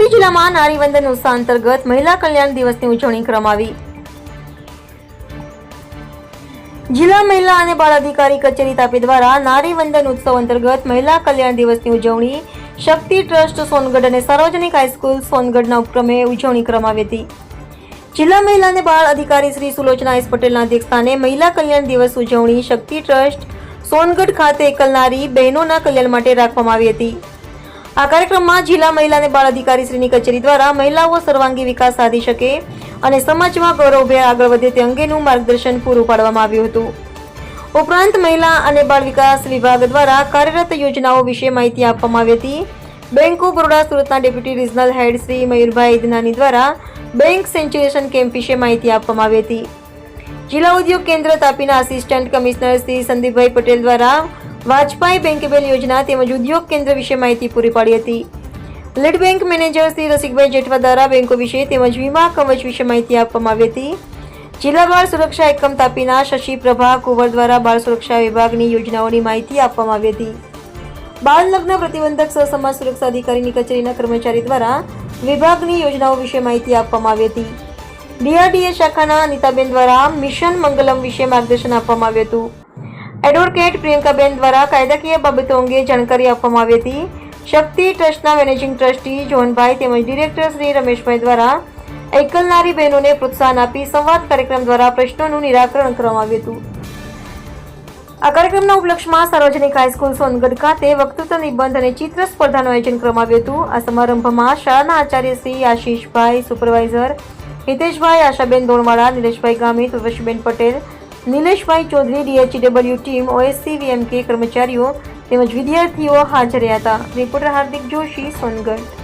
તાપી જિલ્લામાં નારી વંદન ઉત્સવ અંતર્ગત મહિલા કલ્યાણ દિવસની ઉજવણી કરવામાં આવી। જિલ્લા મહિલા અને બાળ અધિકારી કચેરી તાપી દ્વારા નારી વંદન ઉત્સવ અંતર્ગત મહિલા કલ્યાણ દિવસની ઉજવણી શક્તિ ટ્રસ્ટ સોનગઢ અને સાર્વજનિક હાઈસ્કૂલ સોનગઢના ઉપક્રમે ઉજવણી કરવામાં આવી હતી। જિલ્લા મહિલા અને બાળ અધિકારી શ્રી સુલોચના એસ પટેલના અધ્યક્ષસ્થાને મહિલા કલ્યાણ દિવસ ઉજવણી શક્તિ ટ્રસ્ટ સોનગઢ ખાતે એકલ નારી બહેનોના કલ્યાણ માટે રાખવામાં આવી હતી। આ કાર્યક્રમમાં જિલ્લા મહિલા અને બાળ અધિકારી શ્રીની કચેરી દ્વારા મહિલાઓ સર્વાંગી વિકાસ સાધી શકે અને સમાજમાં ગૌરવભેર આગળ વધે તે અંગેનું માર્ગદર્શન પૂરું પાડવામાં આવ્યું હતું। ઉપરાંત મહિલા અને બાળ વિકાસ વિભાગ દ્વારા કાર્યરત યોજનાઓ વિશે માહિતી આપવામાં આવી હતી। બેંક ઓફ બરોડા સુરતના ડેપ્યુટી રિજનલ હેડ શ્રી મયુરભાઈ ઇદનાની દ્વારા બેંક સેન્ચ્યુરેશન કેમ્પ વિશે માહિતી આપવામાં આવી હતી। જિલ્લા ઉદ્યોગ કેન્દ્ર તાપીના આસિસ્ટન્ટ કમિશનર શ્રી સંદીપભાઈ પટેલ દ્વારા વાજપાઈ બેંકેબલ યોજના તેમજ ઉદ્યોગ કેન્દ્ર વિશે માહિતી પૂરી પાડી હતી। Lead bank manager Shri Rasikbhai Jethwa દ્વારા બેંકો વિશે તેમજ વીમા કવચ વિશે માહિતી આપવામાં આવી હતી। જિલ્લા બાળ સુરક્ષા એકમ તાપીના શશી પ્રભા કુંવર દ્વારા બાળ સુરક્ષા વિભાગની યોજનાઓની માહિતી આપવામાં આવી હતી। બાળ લગ્ન પ્રતિબંધક સહસમાજ સુરક્ષા અધિકારીની કચેરીના કર્મચારી દ્વારા વિભાગની યોજનાઓ વિશે માહિતી આપવામાં આવી હતી। ડીઆરડીએ શાખાના નીતાબેન દ્વારા મિશન મંગલમ વિશે માર્ગદર્શન આપવામાં આવ્યું હતું। એડવોકેટ પ્રિયંકાબેન દ્વારા કાયદાકીય બાબતો અંગે જાણકારી આપવામાં આવી હતી। શક્તિ ટ્રસ્ટના મેનેજિંગ ટ્રસ્ટી જોહનભાઈ તેમજ ડિરેક્ટર શ્રી રમેશભાઈ દ્વારા એકલ નારી બહેનોને પ્રોત્સાહન આપી સંવાદ કાર્યક્રમ દ્વારા પ્રશ્નોનું નિરાકરણ કરવામાં આવ્યું હતું। આ કાર્યક્રમના ઉપલક્ષમાં સાર્વજનિક હાઈસ્કૂલ સોનગઢ ખાતે વક્તૃત્વ નિબંધ અને ચિત્ર સ્પર્ધાનું આયોજન કરવામાં આવ્યું હતું। આ સમારંભમાં શાળાના આચાર્ય શ્રી આશીષભાઈ, સુપરવાઇઝર હિતેશભાઈ, આશાબેન દોણવાળા, નિલેશભાઈ ગામિત, ઉર્વશીબેન પટેલ, નિલેશભાઈ ચૌધરી, ડીએચડબલ્યુ ટીમ, ઓએસસી વીએમકે કર્મચારીઓ તેમજ વિદ્યાર્થીઓ હાજર રહ્યા હતા। રિપોર્ટર હાર્દિક જોશી, સોનગઢ।